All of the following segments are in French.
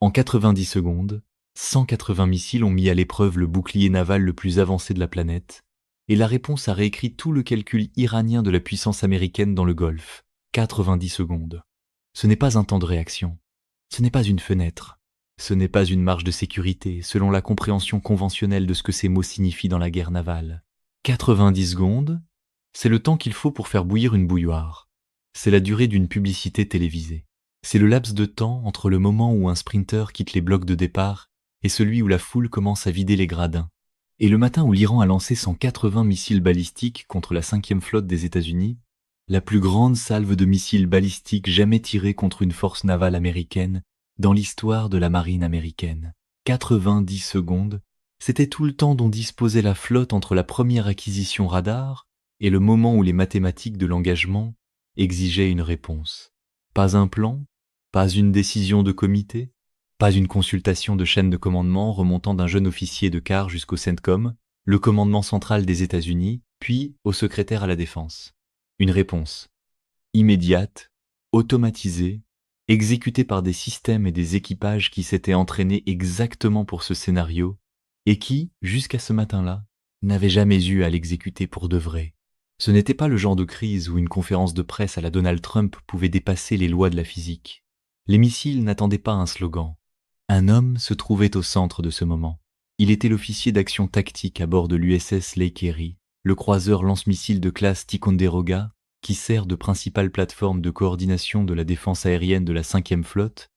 En 90 secondes, 180 missiles ont mis à l'épreuve le bouclier naval le plus avancé de la planète, et la réponse a réécrit tout le calcul iranien de la puissance américaine dans le Golfe. 90 secondes. Ce n'est pas un temps de réaction. Ce n'est pas une fenêtre. Ce n'est pas une marge de sécurité, selon la compréhension conventionnelle de ce que ces mots signifient dans la guerre navale. 90 secondes, c'est le temps qu'il faut pour faire bouillir une bouilloire. C'est la durée d'une publicité télévisée. C'est le laps de temps entre le moment où un sprinter quitte les blocs de départ et celui où la foule commence à vider les gradins. Et le matin où l'Iran a lancé 180 missiles balistiques contre la 5e flotte des États-Unis, la plus grande salve de missiles balistiques jamais tirée contre une force navale américaine dans l'histoire de la marine américaine. 90 secondes, c'était tout le temps dont disposait la flotte entre la première acquisition radar et le moment où les mathématiques de l'engagement exigeaient une réponse. Pas un plan, pas une décision de comité, pas une consultation de chaîne de commandement remontant d'un jeune officier de quart jusqu'au CENTCOM, le commandement central des États-Unis, puis au secrétaire à la Défense. Une réponse immédiate, automatisée, exécutée par des systèmes et des équipages qui s'étaient entraînés exactement pour ce scénario et qui, jusqu'à ce matin-là, n'avaient jamais eu à l'exécuter pour de vrai. Ce n'était pas le genre de crise où une conférence de presse à la Donald Trump pouvait dépasser les lois de la physique. Les missiles n'attendaient pas un slogan. Un homme se trouvait au centre de ce moment. Il était l'officier d'action tactique à bord de l'USS Lake Erie, le croiseur lance-missiles de classe Ticonderoga, qui sert de principale plateforme de coordination de la défense aérienne de la 5e flotte,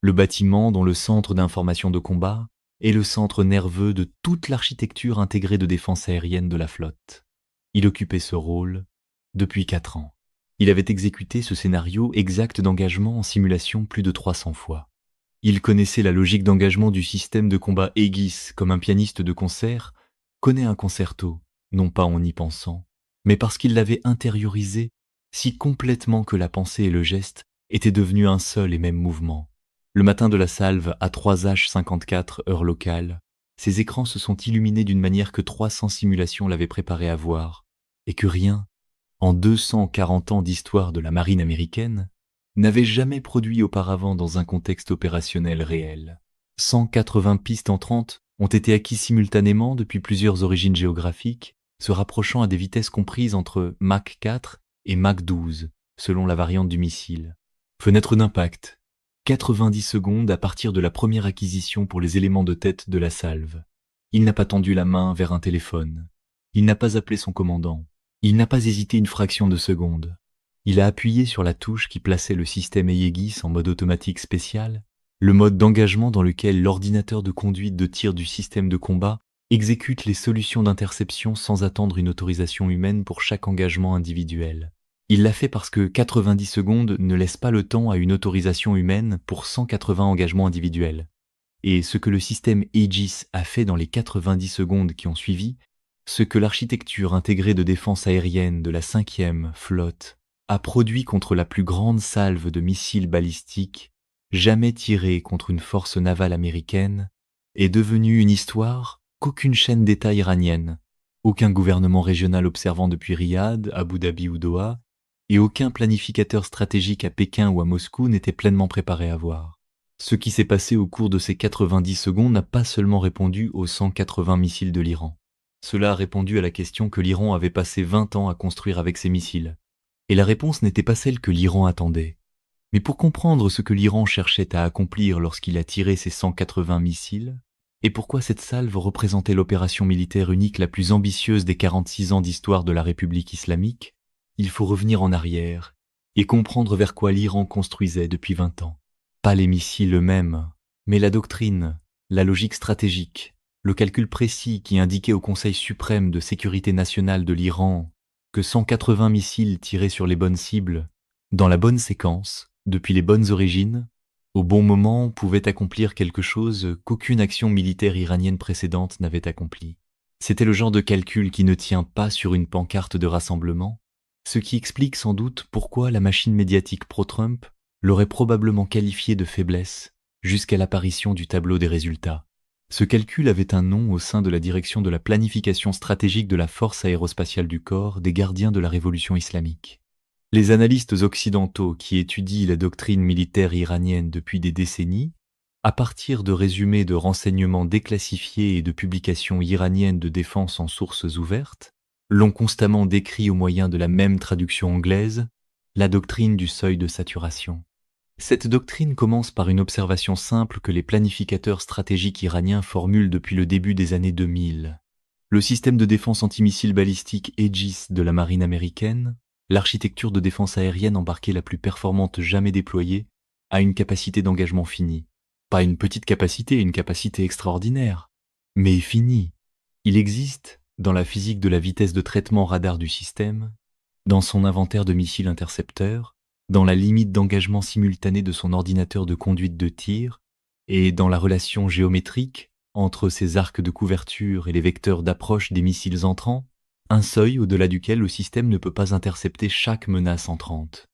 le bâtiment dont le centre d'information de combat est le centre nerveux de toute l'architecture intégrée de défense aérienne de la flotte. Il occupait ce rôle depuis 4 ans. Il avait exécuté ce scénario exact d'engagement en simulation plus de 300 fois. Il connaissait la logique d'engagement du système de combat Aegis comme un pianiste de concert connaît un concerto, non pas en y pensant, mais parce qu'il l'avait intériorisé si complètement que la pensée et le geste étaient devenus un seul et même mouvement. Le matin de la salve à 3h54 heure locale, ses écrans se sont illuminés d'une manière que 300 simulations l'avaient préparé à voir, et que rien, en 240 ans d'histoire de la marine américaine, n'avait jamais produit auparavant dans un contexte opérationnel réel. 180 pistes entrantes ont été acquises simultanément depuis plusieurs origines géographiques, se rapprochant à des vitesses comprises entre Mach 4 et Mach 12, selon la variante du missile. Fenêtre d'impact, 90 secondes à partir de la première acquisition pour les éléments de tête de la salve. Il n'a pas tendu la main vers un téléphone. Il n'a pas appelé son commandant. Il n'a pas hésité une fraction de seconde. Il a appuyé sur la touche qui plaçait le système Aegis en mode automatique spécial, le mode d'engagement dans lequel l'ordinateur de conduite de tir du système de combat exécute les solutions d'interception sans attendre une autorisation humaine pour chaque engagement individuel. Il l'a fait parce que 90 secondes ne laissent pas le temps à une autorisation humaine pour 180 engagements individuels. Et ce que le système Aegis a fait dans les 90 secondes qui ont suivi, ce que l'architecture intégrée de défense aérienne de la 5e flotte a produit contre la plus grande salve de missiles balistiques jamais tirée contre une force navale américaine, est devenue une histoire qu'aucune chaîne d'État iranienne, aucun gouvernement régional observant depuis Riyad, Abu Dhabi ou Doha, et aucun planificateur stratégique à Pékin ou à Moscou n'était pleinement préparé à voir. Ce qui s'est passé au cours de ces 90 secondes n'a pas seulement répondu aux 180 missiles de l'Iran. Cela a répondu à la question que l'Iran avait passé 20 ans à construire avec ses missiles. Et la réponse n'était pas celle que l'Iran attendait. Mais pour comprendre ce que l'Iran cherchait à accomplir lorsqu'il a tiré ses 180 missiles, et pourquoi cette salve représentait l'opération militaire unique la plus ambitieuse des 46 ans d'histoire de la République islamique, il faut revenir en arrière et comprendre vers quoi l'Iran construisait depuis 20 ans. Pas les missiles eux-mêmes, mais la doctrine, la logique stratégique, le calcul précis qui indiquait au Conseil suprême de sécurité nationale de l'Iran que 180 missiles tirés sur les bonnes cibles, dans la bonne séquence, depuis les bonnes origines, au bon moment pouvaient accomplir quelque chose qu'aucune action militaire iranienne précédente n'avait accompli. C'était le genre de calcul qui ne tient pas sur une pancarte de rassemblement, ce qui explique sans doute pourquoi la machine médiatique pro-Trump l'aurait probablement qualifié de faiblesse jusqu'à l'apparition du tableau des résultats. Ce calcul avait un nom au sein de la direction de la planification stratégique de la force aérospatiale du corps des gardiens de la révolution islamique. Les analystes occidentaux qui étudient la doctrine militaire iranienne depuis des décennies À partir de résumés de renseignements déclassifiés et de publications iraniennes de défense en sources ouvertes, l'ont constamment décrit au moyen de la même traduction anglaise, la doctrine du seuil de saturation. Cette doctrine commence par une observation simple que les planificateurs stratégiques iraniens formulent depuis le début des années 2000. Le système de défense antimissile balistique Aegis de la marine américaine, l'architecture de défense aérienne embarquée la plus performante jamais déployée, a une capacité d'engagement finie. Pas une petite capacité, une capacité extraordinaire, mais finie. Il existe, dans la physique de la vitesse de traitement radar du système, dans son inventaire de missiles intercepteurs, dans la limite d'engagement simultané de son ordinateur de conduite de tir, et dans la relation géométrique entre ses arcs de couverture et les vecteurs d'approche des missiles entrants, un seuil au-delà duquel le système ne peut pas intercepter chaque menace entrante.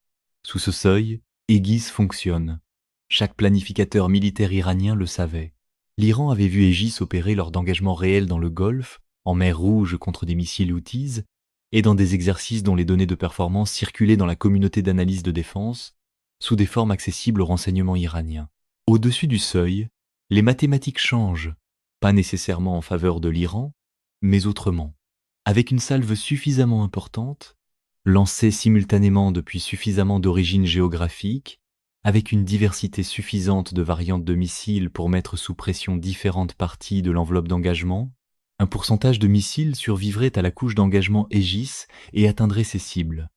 Sous ce seuil, Aegis fonctionne. Chaque planificateur militaire iranien le savait. L'Iran avait vu Aegis opérer lors d'engagements réels dans le Golfe, en mer Rouge contre des missiles Houthis, et dans des exercices dont les données de performance circulaient dans la communauté d'analyse de défense, sous des formes accessibles aux renseignements iraniens. Au-dessus du seuil, les mathématiques changent, pas nécessairement en faveur de l'Iran, mais autrement. Avec une salve suffisamment importante, lancée simultanément depuis suffisamment d'origine géographique, avec une diversité suffisante de variantes de missiles pour mettre sous pression différentes parties de l'enveloppe d'engagement, un pourcentage de missiles survivrait à la couche d'engagement Aegis et atteindrait ses cibles.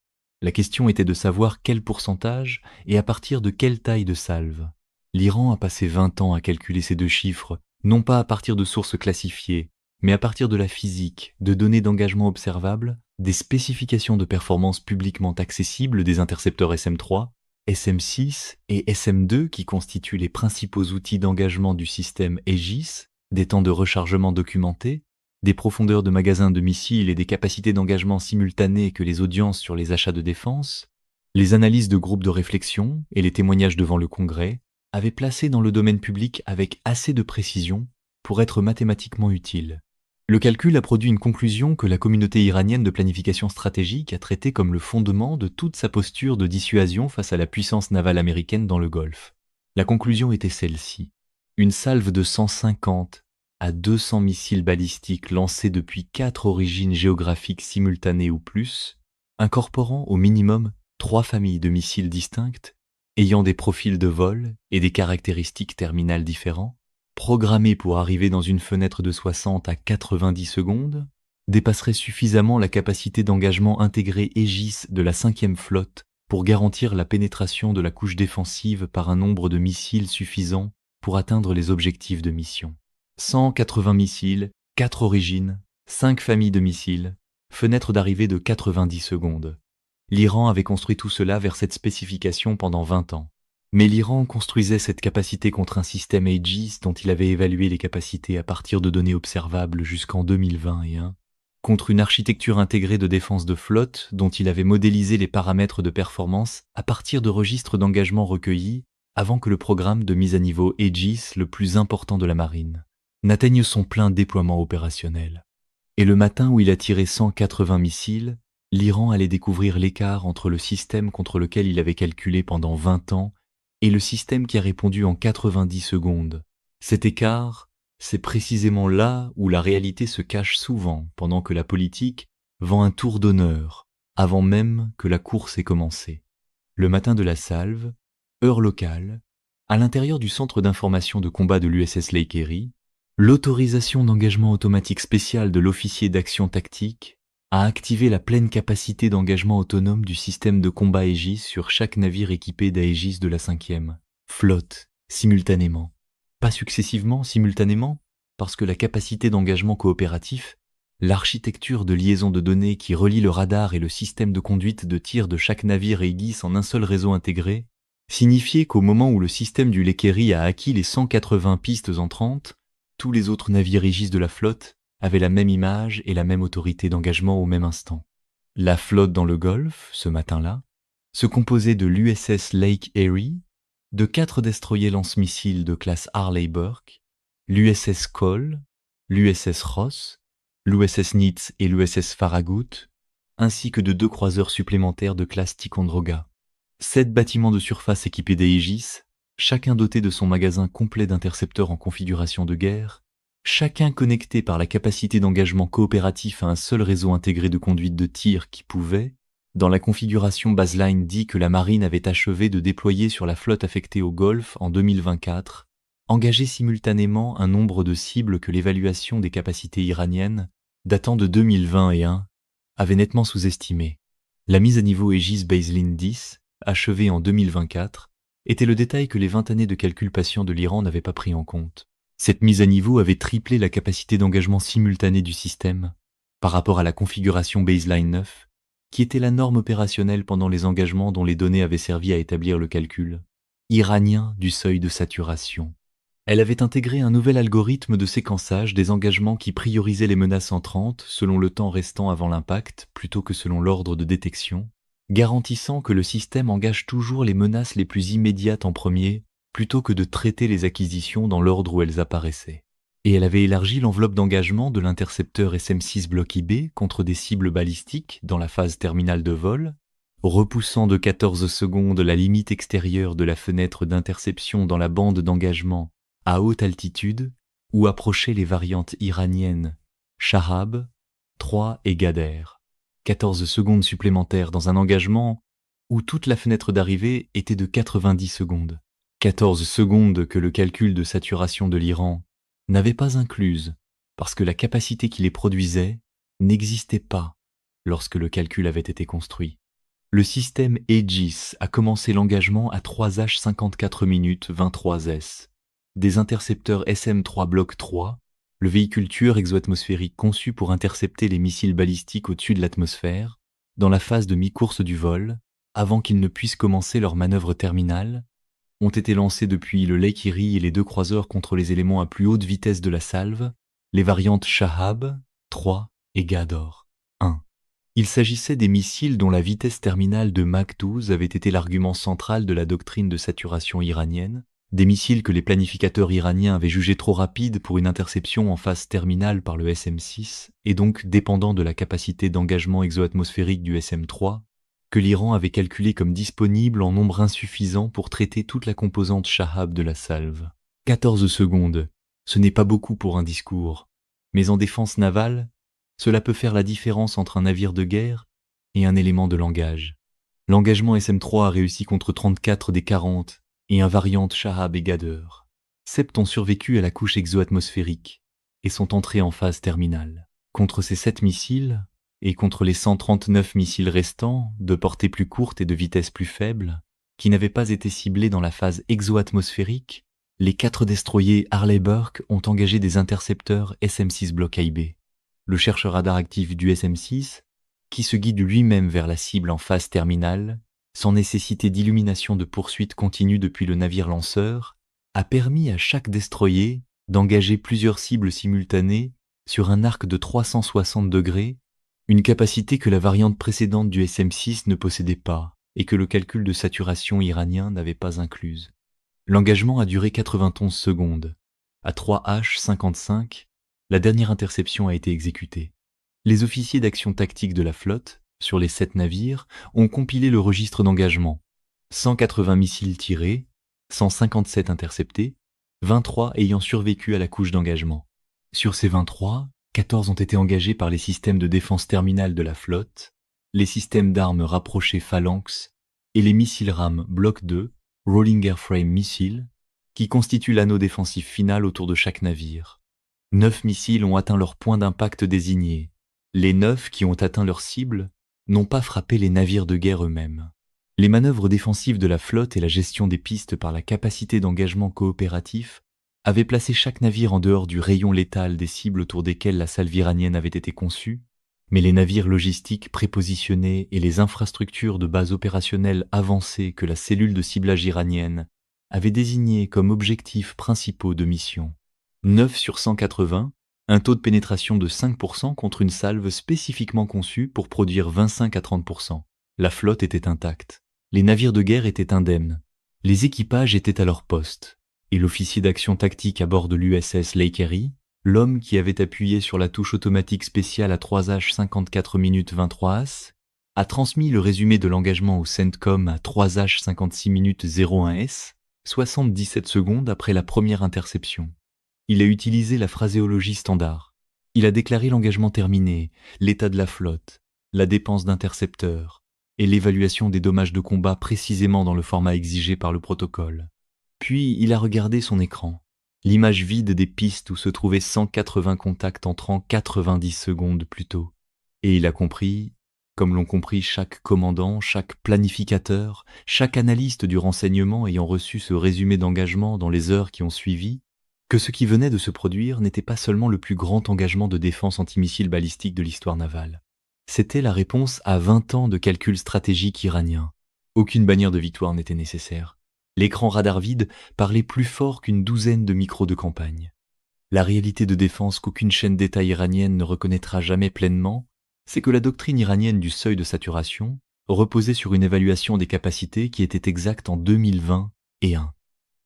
La question était de savoir quel pourcentage et à partir de quelle taille de salve. L'Iran a passé 20 ans à calculer ces deux chiffres, non pas à partir de sources classifiées, mais à partir de la physique, de données d'engagement observables, des spécifications de performance publiquement accessibles des intercepteurs SM3, SM6 et SM2 qui constituent les principaux outils d'engagement du système Aegis, des temps de rechargement documentés, des profondeurs de magasins de missiles et des capacités d'engagement simultanées que les audiences sur les achats de défense, les analyses de groupes de réflexion et les témoignages devant le Congrès avaient placé dans le domaine public avec assez de précision pour être mathématiquement utiles. Le calcul a produit une conclusion que la communauté iranienne de planification stratégique a traitée comme le fondement de toute sa posture de dissuasion face à la puissance navale américaine dans le Golfe. La conclusion était celle-ci. Une salve de 150 à 200 missiles balistiques lancés depuis 4 origines géographiques simultanées ou plus, incorporant au minimum 3 familles de missiles distinctes, ayant des profils de vol et des caractéristiques terminales différents, programmés pour arriver dans une fenêtre de 60 à 90 secondes, dépasserait suffisamment la capacité d'engagement intégrée Aegis de la 5e flotte pour garantir la pénétration de la couche défensive par un nombre de missiles suffisant pour atteindre les objectifs de mission. 180 missiles, 4 origines, 5 familles de missiles, fenêtre d'arrivée de 90 secondes. L'Iran avait construit tout cela vers cette spécification pendant 20 ans. Mais l'Iran construisait cette capacité contre un système Aegis dont il avait évalué les capacités à partir de données observables jusqu'en 2021, contre une architecture intégrée de défense de flotte dont il avait modélisé les paramètres de performance à partir de registres d'engagement recueillis avant que le programme de mise à niveau Aegis, le plus important de la marine, n'atteigne son plein déploiement opérationnel. Et le matin où il a tiré 180 missiles, l'Iran allait découvrir l'écart entre le système contre lequel il avait calculé pendant 20 ans et le système qui a répondu en 90 secondes. Cet écart, c'est précisément là où la réalité se cache souvent pendant que la politique vend un tour d'honneur avant même que la course ait commencé. Le matin de la salve, heure locale, à l'intérieur du centre d'information de combat de l'USS Lake Erie, l'autorisation d'engagement automatique spécial de l'officier d'action tactique a activé la pleine capacité d'engagement autonome du système de combat Aegis sur chaque navire équipé d'Aegis de la 5e flotte, simultanément. Pas successivement, simultanément, parce que la capacité d'engagement coopératif, l'architecture de liaison de données qui relie le radar et le système de conduite de tir de chaque navire Aegis en un seul réseau intégré, signifiait qu'au moment où le système du Lake Erie a acquis les 180 pistes entrantes, tous les autres navires Aegis de la flotte avaient la même image et la même autorité d'engagement au même instant. La flotte dans le Golfe, ce matin-là, se composait de l'USS Lake Erie, de 4 destroyers lance-missiles de classe Harley-Burke, l'USS Cole, l'USS Ross, l'USS Nitz et l'USS Farragut, ainsi que de 2 croiseurs supplémentaires de classe Ticonderoga. 7 bâtiments de surface équipés d'Aegis, chacun doté de son magasin complet d'intercepteurs en configuration de guerre, chacun connecté par la capacité d'engagement coopératif à un seul réseau intégré de conduite de tir qui pouvait, dans la configuration baseline dit que la marine avait achevé de déployer sur la flotte affectée au Golfe en 2024, engager simultanément un nombre de cibles que l'évaluation des capacités iraniennes, datant de 2021, avait nettement sous-estimé. La mise à niveau Aegis Baseline 10, achevée en 2024, était le détail que les 20 années de calcul patient de l'Iran n'avaient pas pris en compte. Cette mise à niveau avait triplé la capacité d'engagement simultané du système par rapport à la configuration Baseline 9, qui était la norme opérationnelle pendant les engagements dont les données avaient servi à établir le calcul iranien du seuil de saturation. Elle avait intégré un nouvel algorithme de séquençage des engagements qui priorisait les menaces entrantes selon le temps restant avant l'impact plutôt que selon l'ordre de détection, garantissant que le système engage toujours les menaces les plus immédiates en premier plutôt que de traiter les acquisitions dans l'ordre où elles apparaissaient. Et elle avait élargi l'enveloppe d'engagement de l'intercepteur SM-6 Block IB contre des cibles balistiques dans la phase terminale de vol, repoussant de 14 secondes la limite extérieure de la fenêtre d'interception dans la bande d'engagement à haute altitude, où approchaient les variantes iraniennes Shahab, 3 et Gader. 14 secondes supplémentaires dans un engagement où toute la fenêtre d'arrivée était de 90 secondes. 14 secondes que le calcul de saturation de l'Iran n'avait pas incluses, parce que la capacité qui les produisait n'existait pas lorsque le calcul avait été construit. Le système Aegis a commencé l'engagement à 3h54 minutes 23s. Des intercepteurs SM-3 Block 3, le véhicule tueur exoatmosphérique conçu pour intercepter les missiles balistiques au-dessus de l'atmosphère, dans la phase de mi-course du vol, avant qu'ils ne puissent commencer leur manœuvre terminale, ont été lancés depuis le Lake Erie et les 2 croiseurs contre les éléments à plus haute vitesse de la salve, les variantes Shahab, 3 et Gador, 1. Il s'agissait des missiles dont la vitesse terminale de Mach 12 avait été l'argument central de la doctrine de saturation iranienne, des missiles que les planificateurs iraniens avaient jugés trop rapides pour une interception en phase terminale par le SM-6 et donc dépendant de la capacité d'engagement exoatmosphérique du SM-3, que l'Iran avait calculé comme disponible en nombre insuffisant pour traiter toute la composante Shahab de la salve. 14 secondes, ce n'est pas beaucoup pour un discours, mais en défense navale, cela peut faire la différence entre un navire de guerre et un élément de langage. L'engagement SM-3 a réussi contre 34 des 40 et un variante Shahab et Gader. 7 ont survécu à la couche exoatmosphérique et sont entrés en phase terminale. Contre ces 7 missiles, et contre les 139 missiles restants, de portée plus courte et de vitesse plus faible, qui n'avaient pas été ciblés dans la phase exoatmosphérique, les 4 destroyers Harley Burke ont engagé des intercepteurs SM-6 Block IB. Le chercheur radar actif du SM-6, qui se guide lui-même vers la cible en phase terminale, sans nécessité d'illumination de poursuite continue depuis le navire lanceur, a permis à chaque destroyer d'engager plusieurs cibles simultanées sur un arc de 360 degrés, une capacité que la variante précédente du SM-6 ne possédait pas et que le calcul de saturation iranien n'avait pas incluse. L'engagement a duré 91 secondes. À 3h55, la dernière interception a été exécutée. Les officiers d'action tactique de la flotte, sur les 7 navires, ont compilé le registre d'engagement. 180 missiles tirés, 157 interceptés, 23 ayant survécu à la couche d'engagement. Sur ces 23, 14 ont été engagés par les systèmes de défense terminale de la flotte, les systèmes d'armes rapprochés Phalanx et les missiles RAM Block 2, Rolling Airframe Missile, qui constituent l'anneau défensif final autour de chaque navire. 9 missiles ont atteint leur point d'impact désigné. Les 9 qui ont atteint leur cible n'ont pas frappé les navires de guerre eux-mêmes. Les manœuvres défensives de la flotte et la gestion des pistes par la capacité d'engagement coopératif avaient placé chaque navire en dehors du rayon létal des cibles autour desquelles la salve iranienne avait été conçue, mais les navires logistiques prépositionnés et les infrastructures de base opérationnelle avancées que la cellule de ciblage iranienne avait désignés comme objectifs principaux de mission. 9 sur 180, un taux de pénétration de 5% contre une salve spécifiquement conçue pour produire 25 à 30%. La flotte était intacte. Les navires de guerre étaient indemnes. Les équipages étaient à leur poste. Et l'officier d'action tactique à bord de l'USS Lake Erie, l'homme qui avait appuyé sur la touche automatique spéciale à 3h54 minutes 23s, a transmis le résumé de l'engagement au CENTCOM à 3h56 minutes 01s, 77 secondes après la première interception. Il a utilisé la phraséologie standard. Il a déclaré l'engagement terminé, l'état de la flotte, la dépense d'intercepteurs et l'évaluation des dommages de combat précisément dans le format exigé par le protocole. Puis il a regardé son écran, l'image vide des pistes où se trouvaient 180 contacts entrant 90 secondes plus tôt. Et il a compris, comme l'ont compris chaque commandant, chaque planificateur, chaque analyste du renseignement ayant reçu ce résumé d'engagement dans les heures qui ont suivi, que ce qui venait de se produire n'était pas seulement le plus grand engagement de défense antimissile balistique de l'histoire navale. C'était la réponse à 20 ans de calculs stratégiques iraniens. Aucune bannière de victoire n'était nécessaire. L'écran radar vide parlait plus fort qu'une douzaine de micros de campagne. La réalité de défense qu'aucune chaîne d'État iranienne ne reconnaîtra jamais pleinement, c'est que la doctrine iranienne du seuil de saturation reposait sur une évaluation des capacités qui était exacte en 2020 et 1.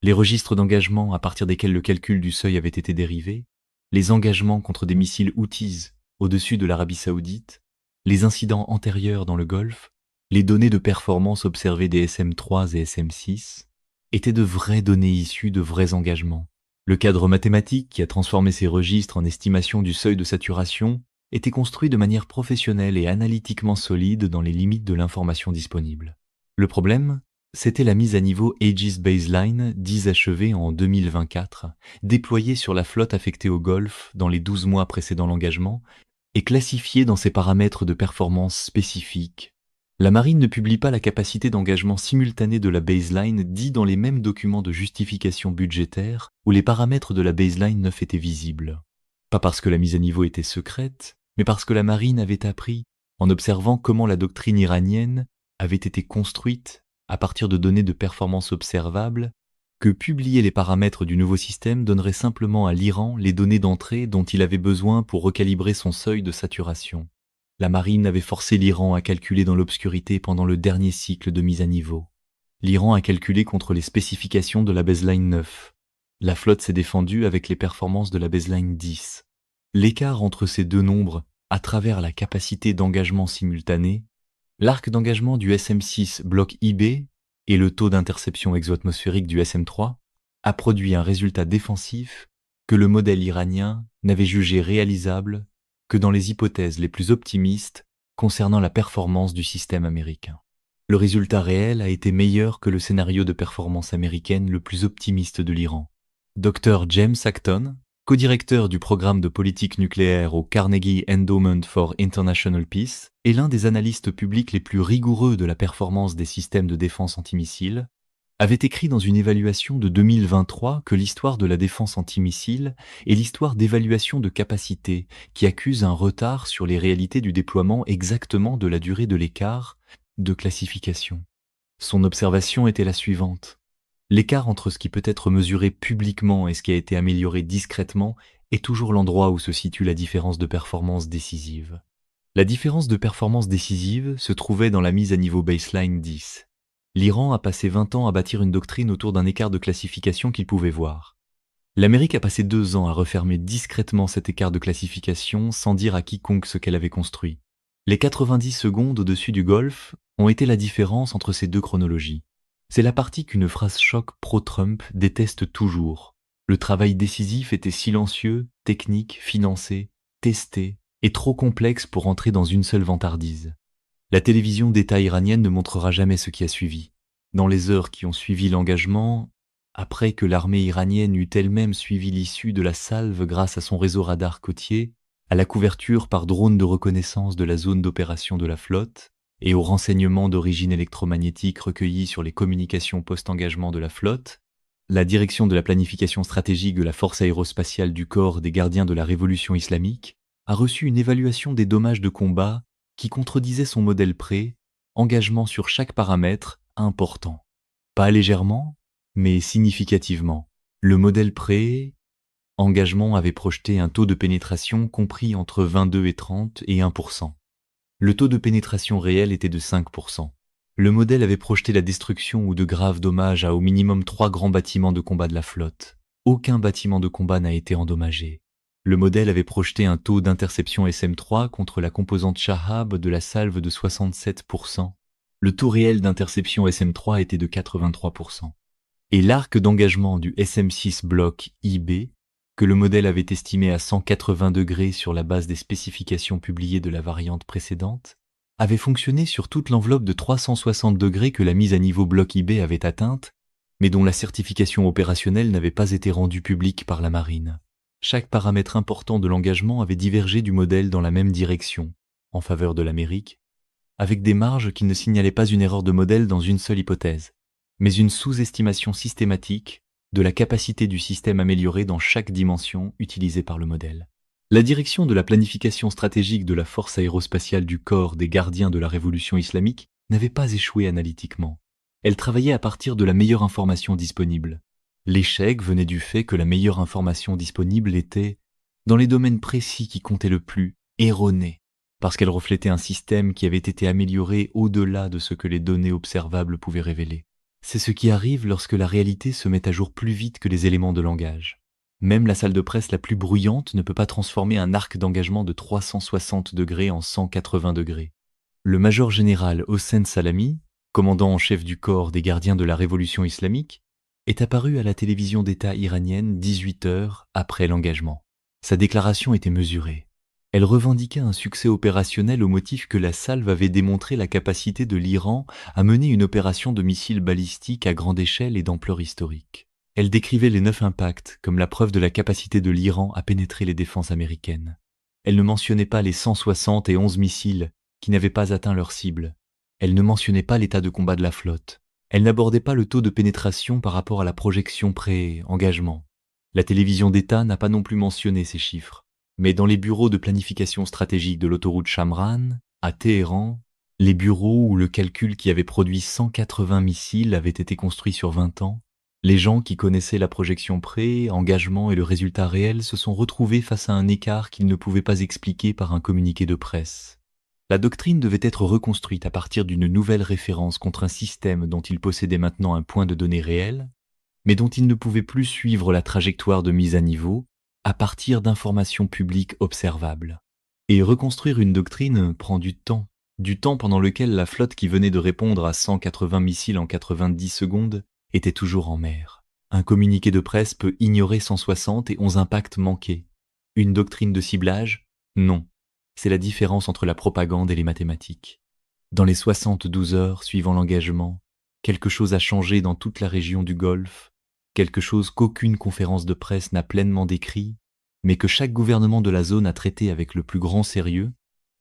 Les registres d'engagement à partir desquels le calcul du seuil avait été dérivé, les engagements contre des missiles Houthis au-dessus de l'Arabie saoudite, les incidents antérieurs dans le Golfe, les données de performance observées des SM-3 et SM-6, étaient de vraies données issues de vrais engagements. Le cadre mathématique qui a transformé ces registres en estimation du seuil de saturation était construit de manière professionnelle et analytiquement solide dans les limites de l'information disponible. Le problème, c'était la mise à niveau Aegis Baseline, 10 achevée en 2024, déployée sur la flotte affectée au Golfe dans les 12 mois précédant l'engagement et classifiée dans ses paramètres de performance spécifiques. La marine ne publie pas la capacité d'engagement simultanée de la baseline dit dans les mêmes documents de justification budgétaire où les paramètres de la baseline 9 étaient visibles. Pas parce que la mise à niveau était secrète, mais parce que la marine avait appris, en observant comment la doctrine iranienne avait été construite à partir de données de performance observables, que publier les paramètres du nouveau système donnerait simplement à l'Iran les données d'entrée dont il avait besoin pour recalibrer son seuil de saturation. La marine avait forcé l'Iran à calculer dans l'obscurité pendant le dernier cycle de mise à niveau. L'Iran a calculé contre les spécifications de la baseline 9. La flotte s'est défendue avec les performances de la baseline 10. L'écart entre ces deux nombres, à travers la capacité d'engagement simultané, l'arc d'engagement du SM-6 bloc IB et le taux d'interception exoatmosphérique du SM-3, a produit un résultat défensif que le modèle iranien n'avait jugé réalisable que dans les hypothèses les plus optimistes concernant la performance du système américain. Le résultat réel a été meilleur que le scénario de performance américaine le plus optimiste de l'Iran. Dr James Acton, co-directeur du programme de politique nucléaire au Carnegie Endowment for International Peace, est l'un des analystes publics les plus rigoureux de la performance des systèmes de défense antimissile, avait écrit dans une évaluation de 2023 que l'histoire de la défense antimissile est l'histoire d'évaluation de capacité qui accuse un retard sur les réalités du déploiement exactement de la durée de l'écart de classification. Son observation était la suivante. L'écart entre ce qui peut être mesuré publiquement et ce qui a été amélioré discrètement est toujours l'endroit où se situe la différence de performance décisive. La différence de performance décisive se trouvait dans la mise à niveau baseline 10. L'Iran a passé 20 ans à bâtir une doctrine autour d'un écart de classification qu'il pouvait voir. L'Amérique a passé 2 ans à refermer discrètement cet écart de classification sans dire à quiconque ce qu'elle avait construit. Les 90 secondes au-dessus du Golfe ont été la différence entre ces deux chronologies. C'est la partie qu'une phrase choc pro-Trump déteste toujours. Le travail décisif était silencieux, technique, financé, testé et trop complexe pour entrer dans une seule vantardise. La télévision d'État iranienne ne montrera jamais ce qui a suivi. Dans les heures qui ont suivi l'engagement, après que l'armée iranienne eut elle-même suivi l'issue de la salve grâce à son réseau radar côtier, à la couverture par drone de reconnaissance de la zone d'opération de la flotte, et aux renseignements d'origine électromagnétique recueillis sur les communications post-engagement de la flotte, la direction de la planification stratégique de la force aérospatiale du corps des gardiens de la révolution islamique a reçu une évaluation des dommages de combat qui contredisait son modèle pré, engagement sur chaque paramètre important. Pas légèrement, mais significativement. Le modèle pré, engagement avait projeté un taux de pénétration compris entre 22 et 30 et 1%. Le taux de pénétration réel était de 5%. Le modèle avait projeté la destruction ou de graves dommages à au minimum 3 grands bâtiments de combat de la flotte. Aucun bâtiment de combat n'a été endommagé. Le modèle avait projeté un taux d'interception SM3 contre la composante Shahab de la salve de 67%. Le taux réel d'interception SM3 était de 83%. et l'arc d'engagement du SM-6 bloc IB, que le modèle avait estimé à 180 degrés sur la base des spécifications publiées de la variante précédente, avait fonctionné sur toute l'enveloppe de 360 degrés que la mise à niveau bloc IB avait atteinte, mais dont la certification opérationnelle n'avait pas été rendue publique par la marine. Chaque paramètre important de l'engagement avait divergé du modèle dans la même direction, en faveur de l'Amérique, avec des marges qui ne signalaient pas une erreur de modèle dans une seule hypothèse, mais une sous-estimation systématique de la capacité du système amélioré dans chaque dimension utilisée par le modèle. La direction de la planification stratégique de la force aérospatiale du corps des gardiens de la révolution islamique n'avait pas échoué analytiquement. Elle travaillait à partir de la meilleure information disponible. L'échec venait du fait que la meilleure information disponible était, dans les domaines précis qui comptaient le plus, erronée, parce qu'elle reflétait un système qui avait été amélioré au-delà de ce que les données observables pouvaient révéler. C'est ce qui arrive lorsque la réalité se met à jour plus vite que les éléments de langage. Même la salle de presse la plus bruyante ne peut pas transformer un arc d'engagement de 360 degrés en 180 degrés. Le major général Hossein Salami, commandant en chef du corps des gardiens de la révolution islamique, est apparu à la télévision d'État iranienne 18 heures après l'engagement. Sa déclaration était mesurée. Elle revendiquait un succès opérationnel au motif que la salve avait démontré la capacité de l'Iran à mener une opération de missiles balistiques à grande échelle et d'ampleur historique. Elle décrivait les 9 impacts comme la preuve de la capacité de l'Iran à pénétrer les défenses américaines. Elle ne mentionnait pas les 171 missiles qui n'avaient pas atteint leur cible. Elle ne mentionnait pas l'état de combat de la flotte. Elle n'abordait pas le taux de pénétration par rapport à la projection pré-engagement. La télévision d'État n'a pas non plus mentionné ces chiffres. Mais dans les bureaux de planification stratégique de l'autoroute Shamran, à Téhéran, les bureaux où le calcul qui avait produit 180 missiles avait été construit sur 20 ans, les gens qui connaissaient la projection pré, engagement et le résultat réel se sont retrouvés face à un écart qu'ils ne pouvaient pas expliquer par un communiqué de presse. La doctrine devait être reconstruite à partir d'une nouvelle référence contre un système dont ils possédaient maintenant un point de données réel, mais dont ils ne pouvaient plus suivre la trajectoire de mise à niveau à partir d'informations publiques observables. Et reconstruire une doctrine prend du temps pendant lequel la flotte qui venait de répondre à 180 missiles en 90 secondes était toujours en mer. Un communiqué de presse peut ignorer 160 et 11 impacts manqués. Une doctrine de ciblage? Non. C'est la différence entre la propagande et les mathématiques. Dans les 72 heures suivant l'engagement, quelque chose a changé dans toute la région du Golfe, quelque chose qu'aucune conférence de presse n'a pleinement décrit, mais que chaque gouvernement de la zone a traité avec le plus grand sérieux,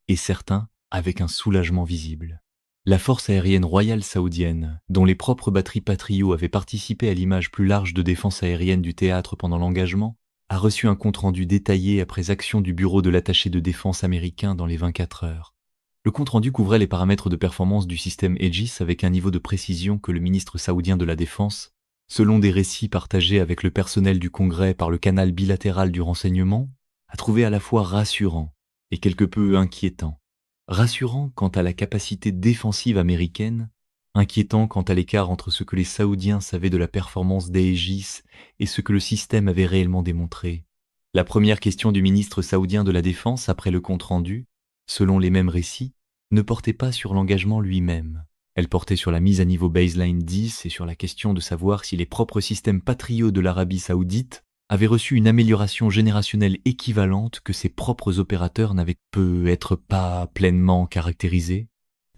et certains avec un soulagement visible. La force aérienne royale saoudienne, dont les propres batteries Patriot avaient participé à l'image plus large de défense aérienne du théâtre pendant l'engagement, a reçu un compte-rendu détaillé après action du bureau de l'attaché de défense américain dans les 24 heures. Le compte-rendu couvrait les paramètres de performance du système Aegis avec un niveau de précision que le ministre saoudien de la Défense, selon des récits partagés avec le personnel du Congrès par le canal bilatéral du renseignement, a trouvé à la fois rassurant et quelque peu inquiétant. Rassurant quant à la capacité défensive américaine, inquiétant quant à l'écart entre ce que les Saoudiens savaient de la performance des Aegis et ce que le système avait réellement démontré. La première question du ministre saoudien de la Défense après le compte-rendu, selon les mêmes récits, ne portait pas sur l'engagement lui-même. Elle portait sur la mise à niveau baseline 10 et sur la question de savoir si les propres systèmes Patriot de l'Arabie saoudite avaient reçu une amélioration générationnelle équivalente que ses propres opérateurs n'avaient peut-être pas pleinement caractérisée.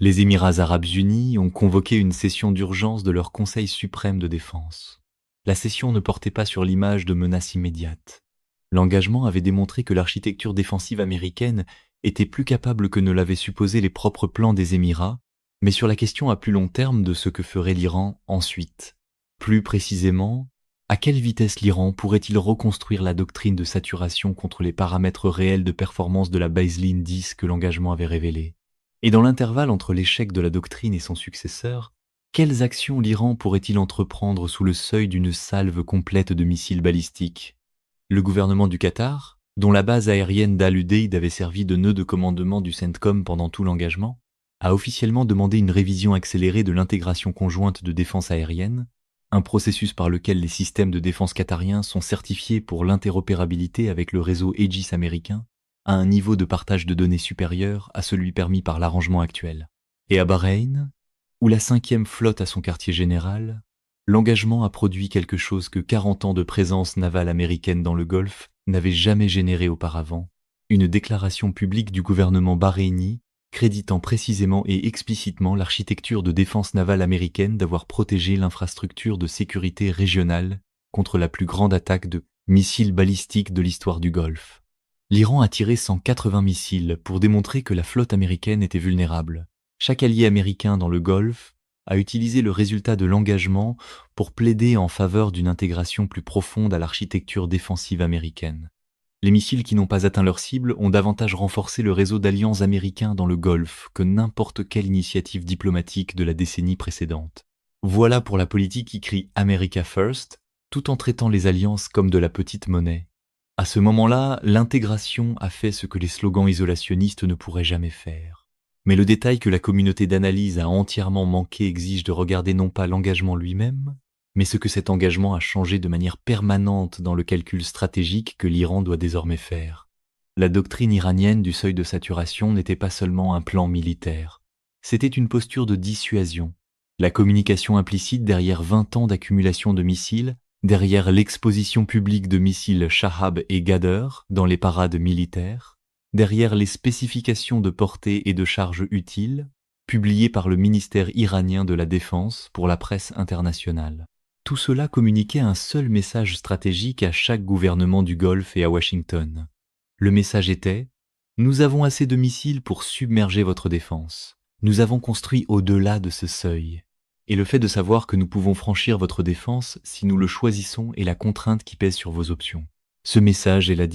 Les Émirats arabes unis ont convoqué une session d'urgence de leur Conseil suprême de défense. La session ne portait pas sur l'image de menace immédiate. L'engagement avait démontré que l'architecture défensive américaine était plus capable que ne l'avaient supposé les propres plans des Émirats, mais sur la question à plus long terme de ce que ferait l'Iran ensuite. Plus précisément, à quelle vitesse l'Iran pourrait-il reconstruire la doctrine de saturation contre les paramètres réels de performance de la baseline 10 que l'engagement avait révélée? Et dans l'intervalle entre l'échec de la doctrine et son successeur, quelles actions l'Iran pourrait-il entreprendre sous le seuil d'une salve complète de missiles balistiques? Le gouvernement du Qatar, dont la base aérienne d'Al-Udeid avait servi de nœud de commandement du CENTCOM pendant tout l'engagement, a officiellement demandé une révision accélérée de l'intégration conjointe de défense aérienne, un processus par lequel les systèmes de défense qatariens sont certifiés pour l'interopérabilité avec le réseau Aegis américain, à un niveau de partage de données supérieur à celui permis par l'arrangement actuel. Et à Bahreïn, où la 5e flotte a son quartier général, L'engagement a produit quelque chose que 40 ans de présence navale américaine dans le Golfe n'avaient jamais généré auparavant, une déclaration publique du gouvernement bahreïni créditant précisément et explicitement l'architecture de défense navale américaine d'avoir protégé l'infrastructure de sécurité régionale contre la plus grande attaque de missiles balistiques de l'histoire du Golfe. L'Iran a tiré 180 missiles pour démontrer que la flotte américaine était vulnérable. Chaque allié américain dans le Golfe a utilisé le résultat de l'engagement pour plaider en faveur d'une intégration plus profonde à l'architecture défensive américaine. Les missiles qui n'ont pas atteint leur cible ont davantage renforcé le réseau d'alliances américains dans le Golfe que n'importe quelle initiative diplomatique de la décennie précédente. Voilà pour la politique qui crie America First, tout en traitant les alliances comme de la petite monnaie. À ce moment-là, l'intégration a fait ce que les slogans isolationnistes ne pourraient jamais faire. Mais le détail que la communauté d'analyse a entièrement manqué exige de regarder non pas l'engagement lui-même, mais ce que cet engagement a changé de manière permanente dans le calcul stratégique que l'Iran doit désormais faire. La doctrine iranienne du seuil de saturation n'était pas seulement un plan militaire, c'était une posture de dissuasion. La communication implicite derrière 20 ans d'accumulation de missiles, derrière l'exposition publique de missiles Shahab et Ghadr dans les parades militaires, derrière les spécifications de portée et de charge utiles, publiées par le ministère iranien de la Défense pour la presse internationale. Tout cela communiquait un seul message stratégique à chaque gouvernement du Golfe et à Washington. Le message était « Nous avons assez de missiles pour submerger votre défense. Nous avons construit au-delà de ce seuil. Et le fait de savoir que nous pouvons franchir votre défense si nous le choisissons est la contrainte qui pèse sur vos options. » Ce message est la